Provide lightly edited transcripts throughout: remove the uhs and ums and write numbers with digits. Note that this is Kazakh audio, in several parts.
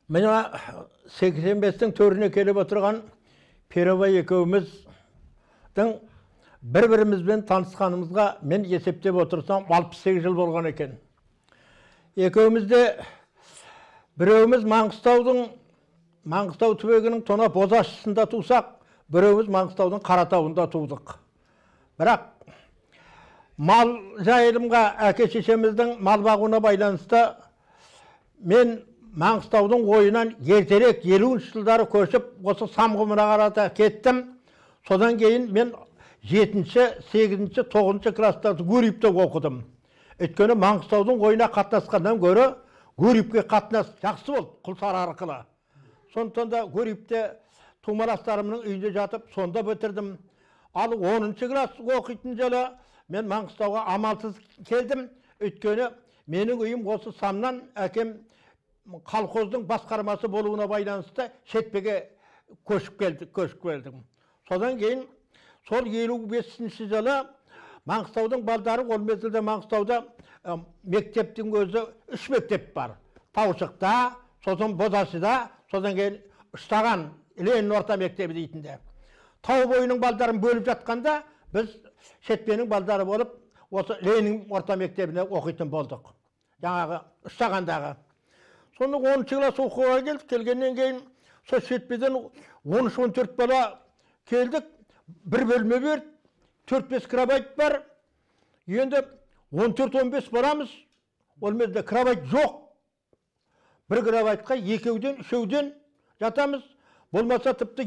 Мына 85-тің төріне келіп отырған Перебай екеуміздің бір-бірімізбен танысқанымызға мен есептеп отырсам 68 жыл болған екен. Екеумізде біреуіміз Маңғыстау түбегінің Тона Бозашысында тусақ, біреуіміз Маңғыстаудың Қаратауында тудық. Бірақ мал жайылымға әке-шешеміздің мал бағуына байланысты мен Маңғыстаудың ойынан ертерек 50 жылдары көшіп, осы Самғұмына қарата кеттім. Содан кейін мен 7-ші, 8-ші, 9-ші кластарды Гурьевте оқыдым. Өйткені Маңғыстаудың ойына қатынасқаннан гөрі Гурьевке қатынас жақсы болды, Құлсары арқылы. Сондықтан да Гурьевте тумаластарымның үйінде жатып, сонда бітірдім. Ал 10-ші класс оқитын жылы мен Маңғыстауға амалсыз келдім. Өйткені менің үйім осы Самнан, әкем колхоздың басқармасы болуына байланысты шетпеге көшіп келдім. Содан кейін сол 55-ші жылы Маңғыстаудың балдары, ол мезгілде Маңғыстауда мектептің өзі 3 мектеп бар. Таушықта, сосын Бозашыда, содан кейін Ұштаған Ленин орта мектебі дейтінде. Тау бойының балдарын бөліп жатқанда біз шетпенің балдары болып, осы Ленин орта мектебіне оқитын болдық. Жаңағы Ұштағандағы. Соны 10-ші класс оқуға келдік. Келгеннен кейін сол шетпеден 13-14 бала келдік. Bir bölme ver, 4-5 krabayt var. Енді 14-15 baramız. Olmazda krabayt жоқ. Bir krabaytқа екеуден, үшеуден жатамыз. Болмаса тіпті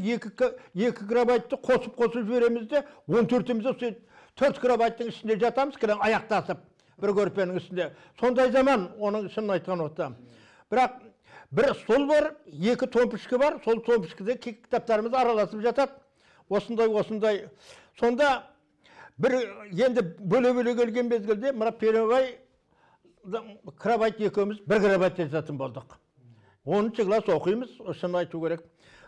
екі krabaytты қосып жібереміз де 14-імізде 4 krabayттың ішінде жатамыз, аяқтасып бір көрпенің үстінде. Сондай заман, оның шынын айтқан отта. Бірақ бір стол бар, екі томпішкі бар, сол томпішкіде кітаптарымыз араласып жатады. Осындай. Сонда бір енді бөле-бөле келген мезгілде мына Перебай крабайт екеуміз бір крабайтта жататын болдық. 10-ші класс оқимыз, шынын айту керек.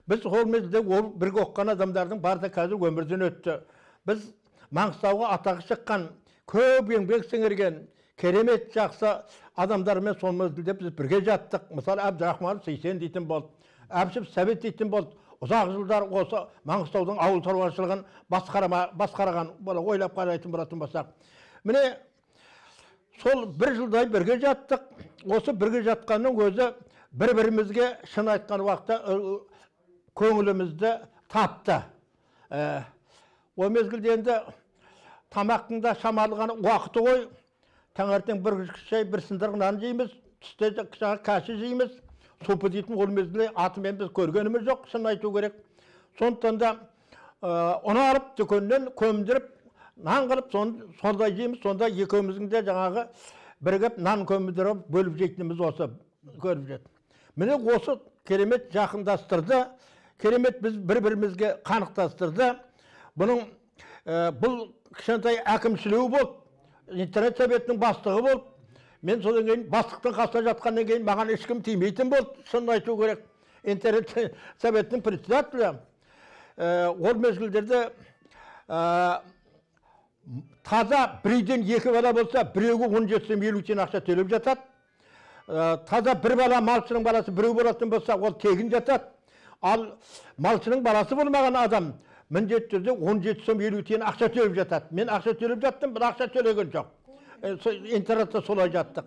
Біз ол мезгілде бірге оқыған адамдардың барды қазір өмірден өтті. Біз Маңғыстауға атағы шыққан, көп еңбек сіңірген, керемет жақсы адамдармен сол мезгілде біз бірге жаттық. Мысалы, Әбдірахманов Сейсен дейтін болды, Әбішев Сәбет дейтін болды. Ұзақ жылдар осы Маңғыстаудың ауыл шаруашылығын басқарған, ойлап қарайтын болатын болсақ. Міне, сол бір жылдай бірге жаттық. Осы бірге жатқанның өзі бір-бірімізге шын айтқан уақытта көңілімізді тапты. О мезгілде енді тамақтың да шамалған уақыты ғой. Таңертең бір шай, бір сындырғы нан жейміз, түсте каши жейміз. Супы дейтін ол мезгілде атымен біз көргеніміз жоқ, шын айту керек. Сондықтан да оны алып, дүкеннен көмдіріп, нан қылып, сондай жейміз. Сонда екеуміздің де жаңағы бірігіп нан көмдіріп, бөліп жейтініміз осы көріп жет. Міне осы керемет жақындастырды, керемет біз бір-бірімізге қанықтастырды. Бұның бұл кішкентай әкімшілеу болды, интернет советінің бастығы болды. Мен содан кейін бастықтың қасына жатқаннан кейін маған ешкім тимейтін болды, шынын айту керек. Интернет советтің председателі. Ол мезгілдерде таза бір үйден 2 бала болса, біреуге 17-50 тен ақша төлеп жатады. Таза бір бала, малшының баласы біреу болатын болса, ол тегін жатады. Ал малшының баласы болмаған адам міндетті түрде 17-50 тен ақша төлеп жатады. Мен ақша төлеп жаттым, бір ақша төлеген жоқ. Интернатта солай жаттық.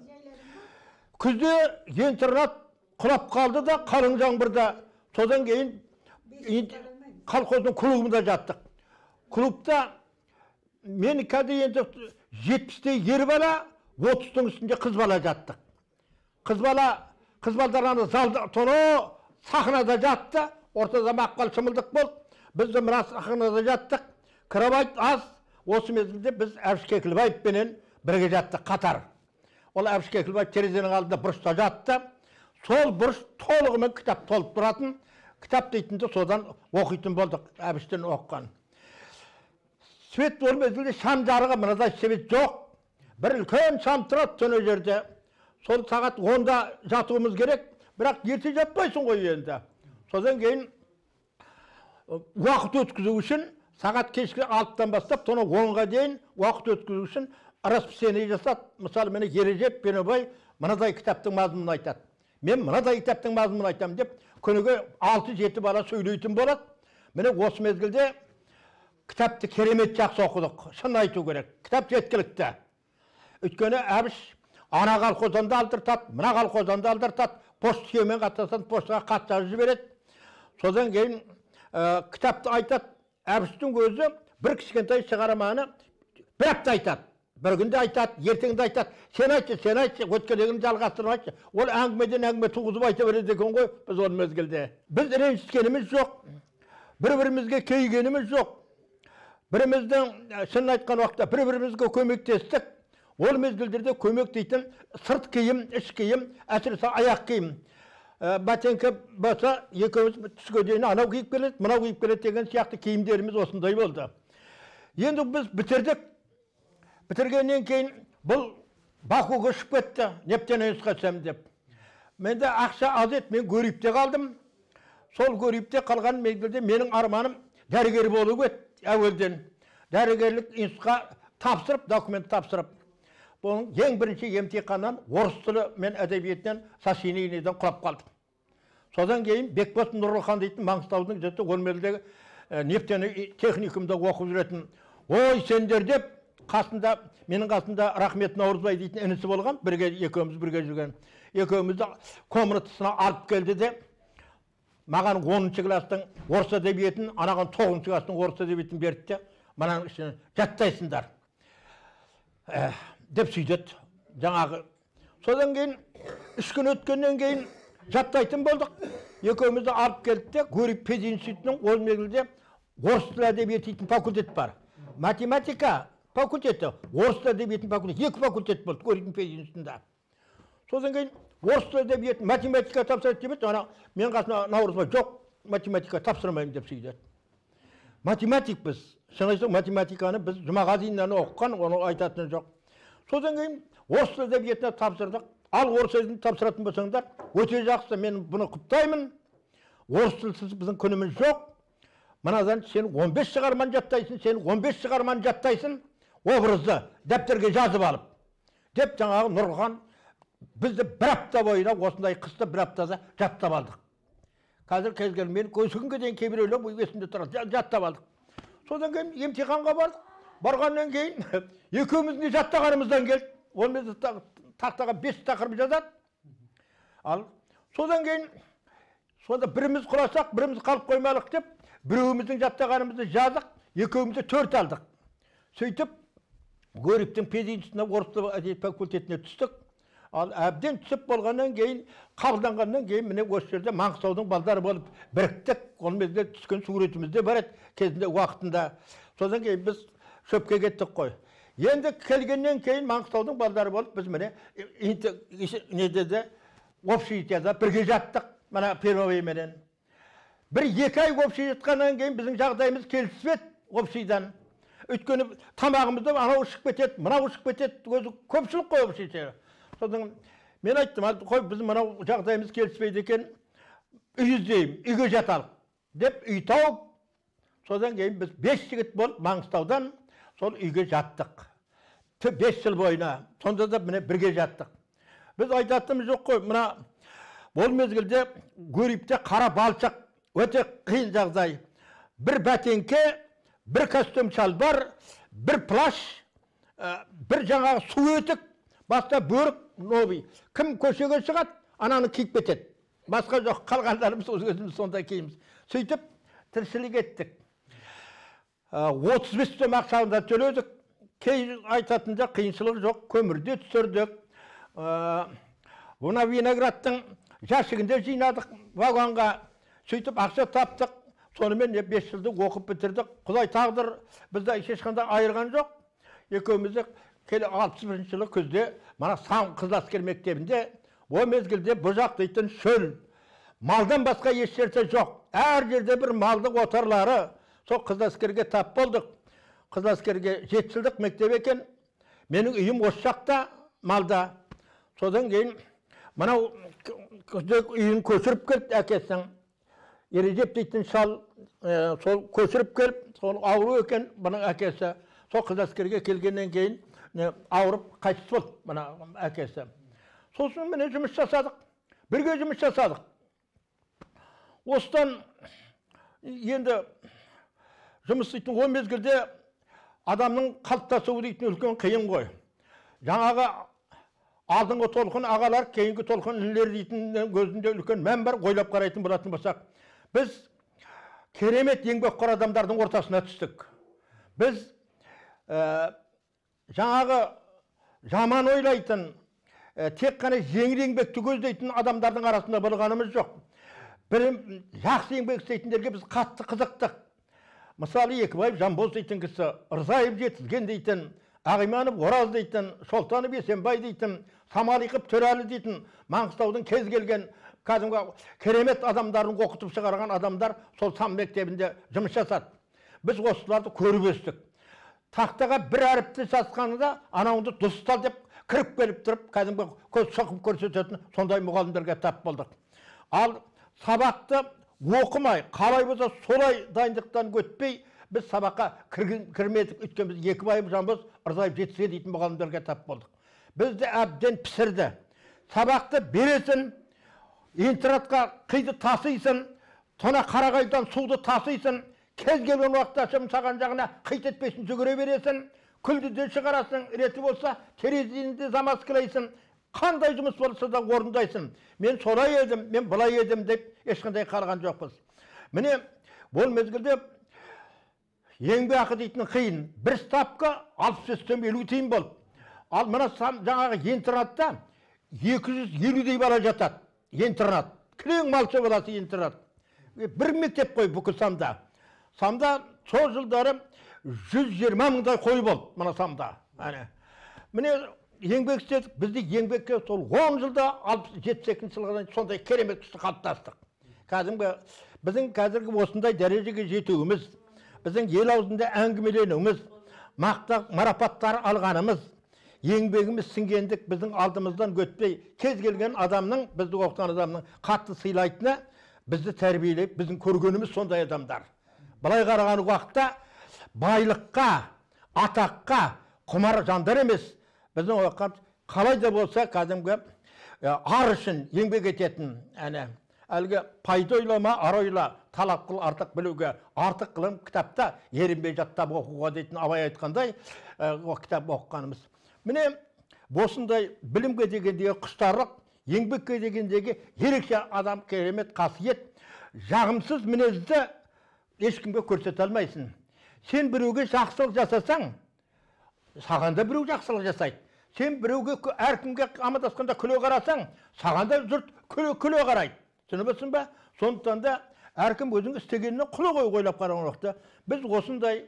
Күзде интернат құлап қалды да, қалың жаңбырда. Содан кейін колхоздың клубында жаттық. Клубта мен қазір енді 70-те ер бала, 30-тың үстінде қыз бала жаттық. Қыз балдар залда, тоно сахнада жатты, ортада мақпал шымылдық болды. Біз де мына сахнада жаттық. Крабайт аз. Осы мезгілде біз Әбіш Кекілбаевпенен бірге жаттық қатар. Ол Әбіш Кекілбаев терезенің алдында бұрышта жатты. Сол бұрыш толығымен кітап толып тұратын. Кітап дейтінді содан оқитын болдық, Әбіштен оқыған. Свет ол мезгілде шам жарығы, мынадай свет жоқ. Бір үлкен шам тұрады түні жерде. Сол сағат 10-да жатуымыз керек, бірақ ерте жатпайсың ғой енді. Содан кейін уақыт өткізу үшін сағат кешкі 6-тан бастап, тоны 10-ға дейін уақыт өткізу үшін расписание жасады. Мысалы, мені Ережеп Перебай мынадай кітаптың мазмұнын айтады. Мен мынадай кітаптың мазмұнын айтамын деп, күніге 6-7 бала сөйлейтін болады. Міне осы мезгілде кітапты керемет жақсы оқыдық. Шын айту керек. Кітап жеткілікті. Өйткені әбіш ана колхоздан да алдыртады, мына колхоздан да алдыртады. Пост түйемен қатасын, постқа хат жазып жібереді. Содан кейін кітапты айтады. Әбіштің өзі бір кішкентай шығарманы бір апта айтады. Bir günde aytat, yertinde aytat. Sen aytшы, өткелегін жалғастырып айтшы. Ол әңгімеден әңгіме туғызып айта береді екен ғой, біз ол мезгілде. Біз ренжіскеніміз жоқ. Бір-бірімізге кейгеніміз жоқ. Біріміздің, шынын айтқан уақытта, бір-бірімізге көмектестік. Ол мезгілдерде көмек дейтін сырт киім, іш киім, әсіресе аяқ киім. Батенке болса, екеуміз түске дейін анау киіп келеді, мынау киіп келеді деген сияқты киімдеріміз осындай болды. Енді біз бітірдік. Бітіргеннен кейін бұл Бакуға ұшып кетті, Нептен қатысамын деп. Менде ақша аз еді, мен Гөрипте қалдым. Сол Гөрипте қалған мезгілде менің арманым дәрігер болу еді әуелден. Дәрігерлік институтқа тапсырып, документ тапсырып. Бұның ең бірінші емтиханнан орыс тілі мен әдебиетінен сочинениеден құлап қалдым. Содан кейін Бекбос Нұрлыхан дейтін Маңғыстаудың жеті Өлмелдегі Нефтен техникумда оқып жүретін. Ой, сендер деп қасында, менің қасында Рахмет Наурызбай дейтін інісі болған, екеуміз бірге жүрген. Екеумізді комнатасына алып келді де, маған 10-шы кластың орыс әдебиетін, анаған 9-шы кластың орыс әдебиетін берді де, мынаның ішіне жаттайсыңдар деп сөйдеді жаңағы. Содан кейін 3 күн өткеннен кейін жаттайтын болдық. Екеумізді алып келді де, Гөріп пединститутының ол мезгілде орыс тілі әдебиеті дейтін факультет бар. Математика факультеті, орыс тілі әдебиетін факультеті, 2 факультет болды Гөріп пединститутында. Содан кейін орыс тілі әдебиетін математика тапсырады деп еді, мен қасына Наурызбай жоқ, математика тапсырмаймын деп сөйдеді. Математик біз, шын айтсақ математиканы біз Жұмағазиннан оқыған, оны айтатыны жоқ. Содан кейін орыс тілі әдебиетіне тапсырдық. Ал орыс тілін тапсыратын болсаңдар, өте жақсы, мен бұны құптаймын. Орыс тілсіз біздің күніміз жоқ. Мынадан сен 15 шығарман жаттайсың, сен 15 шығарман жаттайсың, образды дәптерге жазып алып. Деп жаңағы Нұрхан бізді бір апта бойына, осындай қысты бір аптада жаттап алдық. Қазір келген мен көсігінге дейін кейбіреулер бұл есімде тұрады, жаттап алдық. Содан кейін емтиханға бардық. Барғаннан кейін екеуміздің жаттағанымыздан келді. Ол мезі тақтаға 5 тақырып жазады. Ал содан кейін сонда біріміз құласақ, біріміз қалып қоймалық деп, біреуіміздің жаттағанымызды жаздық, екеумізді 4 алдық. Сөйтіп, Гөріптің пединститутына орыс тілі әдебиет факультетіне түстік. Ал әбден түсіп болғаннан кейін, қабылданғаннан кейін міне осы жерде Маңғыстаудың балдары болып біріктік. Ол мезгілде түскен суретімізде бар еді кезінде уақытында. Содан кейін біз шөпке кеттік қой. Енді келгеннен кейін Маңғыстаудың балдары болып біз міне общежитияда бірге жаттық. Мына первовременен. Бір 2 ай общежития жатқаннан кейін біздің жағдайымыз келіспеді общежитиядан. Өйткені тамағымызда анау ұшып кетеді, мынау ұшып кетеді, өзі көпшілік қой общежития. Содан мен айттым, қой біз мынау жағдайымыз келіспейді екен, үй іздеймін, үйге жаталық деп үй тауып, содан кейін біз 5 жігіт болып Маңғыстаудан сол үйге жаттық. 5 жыл бойына, сонда да міне бірге жаттық. Біз айтатымыз жоқ қой, мына ол мезгілде Гөріпте қара балшық, өте қиын жағдай. Бір бәтеңке, бір костюм шалбар, бір плащ, бір жаңағы су өтік, баста бөрік, новый. Кім көшеге шығады, ананы киіп кетеді. Басқа жоқ, қалғандарымыз өзіміз сонда киіміз. Сөйтіп, тіршілік еттік. 35 сом ақшағында төледік. Кей айтатында қиыншылық жоқ, көмірде түсірдік. Бұна виноградтың жәшігінде жинадық вагонға. Сөйтіп, ақша таптық. Сонымен 5 жылды оқып бітірдік. Құдай тағдыр бізді ешқандай айырған жоқ. Екеумізді 61 жылы күзде мана Сан Қызыласкер мектебінде о мезгілде бұжақ дейтін шөл. Малдан басқа еш жерде жоқ. Әр жерде бір малдың отарлары. Сол Қызыласкерге тап болдық. Қызыласкерге 7 жылдық мектеп екен. Менің үйім осы жақта малда. Содан кейін мынау үйін көшіріп келді әкесің. Ережеп дейтін шал сол көшіріп келіп, сол ауру екен бұның әкесі. Сол Қызыласкерге келгеннен кейін ауырып қайтыс болды бұның әкесі. Сосын міне жұмыс жасадық. Бірге жұмыс жасадық. Осыдан енді жұмыс істейтін о мезгілде адамның қалыптасуы дейтін үлкен қиын ғой. Жаңағы алдыңғы толқын ағалар, кейінгі толқын інілер дейтін көзінде үлкен мән бар, ойлап қарайтын болатын болсақ. Біз керемет еңбекқор адамдардың ортасына түстік. Біз жаңағы жаман ойлайтын, тек қана жеңіл еңбекті көздейтін адамдардың арасында болғанымыз жоқ. Жақсы еңбек істейтіндерге біз қатты қызықтық. Мысалы, Екібаев Жанбоз дейтін кісі, Ырзаев Жетізген дейтін, Ағиманов Ораз дейтін, Шолтанов Есенбай дейтін, Самалиқов Төрәлі дейтін, Маңғыстаудың кез келген кәдімгі керемет адамдарын оқытып шығарған адамдар сол сам мектебінде жұмыс жасады. Біз осыларды көріп өстік. Тақтаға бір әріпті жазғанында анауынды дұрыстал деп кіріп келіп тұрып, кәдімгі көз шоқып көрсететін сондай мұғалімдерге тап болдық. Ал сабақты оқымай, қалай болса солай дайындықтан өтпей, біз сабаққа кірмедік. Өйткені біз Екібаев Жанбоз, Ырзаев Жетізген дейтін мұғалімдерге тап болдық. Бізді әбден пісірді. Сабақты бересің, интернатқа қиды тасыйсың, тона қарағайдан суды тасыйсың, кез келген уақытта саған жағына қит етпесін жүгіре бересің, күлді де шығарасың, реті болса терезені замаскілейсің, қандай жұмыс болса да орындайсың. Мен солай едім, мен былай едім деп ешқандай қалған жоқпыз. Міне, бұл мезгілде еңбекақы дейтін қиын. Бір ставка 65-50 тиын болып. Ал мына жаңағы интернатта 250-дей бала жатады. Интернат. Кілең малшы баласы интернат. Бір мектеп қой бүкіл Самда. Самда сол жылдары 120 мыңдай қой болды, мына Самда. Міне еңбек істедік. Бізді еңбекке сол 10 жылда 72 жылға сондай керемет күшті қалыптастық. Кәдімгі біздің қазіргі осындай дәрежеге жетуіміз, біздің ел аузында әңгімеленуіміз, мақтақ марапаттар алғанымыз, еңбегіміз сіңгендік біздің алдымыздан өтпей, кез келген адамның, бізді оқытқан адамның қатты сыйлайтыны, бізді тәрбиелеп, біздің көргеніміз сондай адамдар. Былай қараған уақытта байлыққа, атаққа құмар жандар емес, біздің оқыған қалай да болса кәдімгі ар үшін еңбек ететін, әлгі пайда ойлама, ар ойла, талап қыл артық білуге, артық қылым кітапта ерінбей жаттап оқуға дейтін Абай айтқандай кітап оқығанымыз. Міне, осындай білімге дегендегі құштарлық, еңбекке дегендегі ерекше адам керемет қасиет, жағымсыз мінезді ешкімге көрсете алмайсың. Сен біреуге жақсылық жасасаң, саған да біреу жақсылық жасайды. Сен біреуге әркімге амандасқанда күле қарасаң, саған да жұрт күле қарайды. Түсінесің бе? Сондықтан да әркім өзінің істегеніне құлы ойлап қараған уақытта біз осындай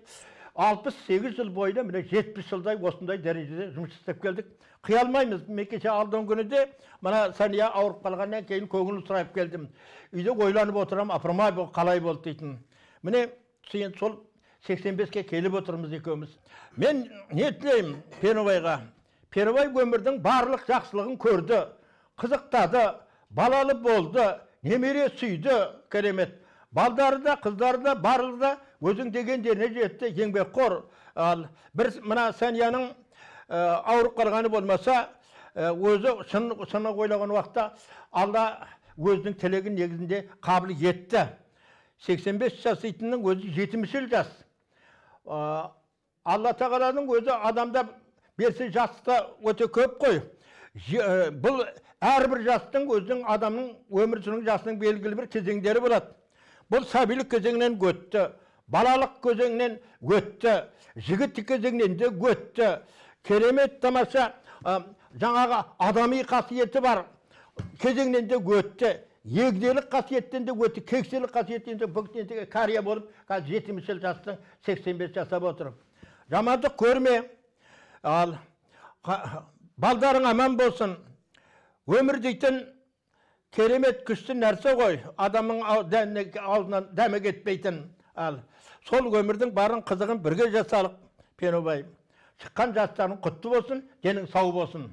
68 жыл бойында, міне 70 жылдай осындай дәрежеде жұмыс істеп келдік. Қия алмаймыз. Мен кеше алдыңғы күніде мына Сания ауырып қалғаннан кейін көңіл сұрап келдім. Үйде ойланып отырам, апырмай бұл қалай болды дейтін. Міне сол 85-ке келіп отырмыз екеуміз. Мен не тілеймін Перубайға? Перубай өмірдің барлық жақсылығын көрді, қызықтады, балалы болды, немере сүйді, керемет. Балдары да, қыздары да, барлығы да өзің дегендеріне жетті, еңбекқор. Бір мына Санияның ауырып қалғаны болмаса, өзі шыны ойлаған уақытта Алла өзінің тілегін негізінде қабыл етті. 85 жас дейтіннің өзі 70 жас. Алла тағаланың өзі адамда берсе жаста өте көп қой. Бұл әрбір жастың өзінің адамның өмір сүрінің жасының белгілі бір кезеңдері болады. Бұл сәбилік кезеңнен өтті, балалық кезеңнен өтті, жігіттік кезеңнен де өтті. Керемет тамаша жаңағы адами қасиеті бар кезеңнен де өтті. Егделік қасиеттен де өтті, кекселік қасиеттен де бүктен қария болып, 70 жастың 85 жасап отырып. Жамандық көрме, балдарың аман болсын. Өмір дейтін керемет күшті нәрсе ғой, адамның аузынан дәме кетпейтін. Сол өмірдің барын қызығын бірге жасалық, Перубай. Шыққан жастарың құтты болсын, денің сау болсын.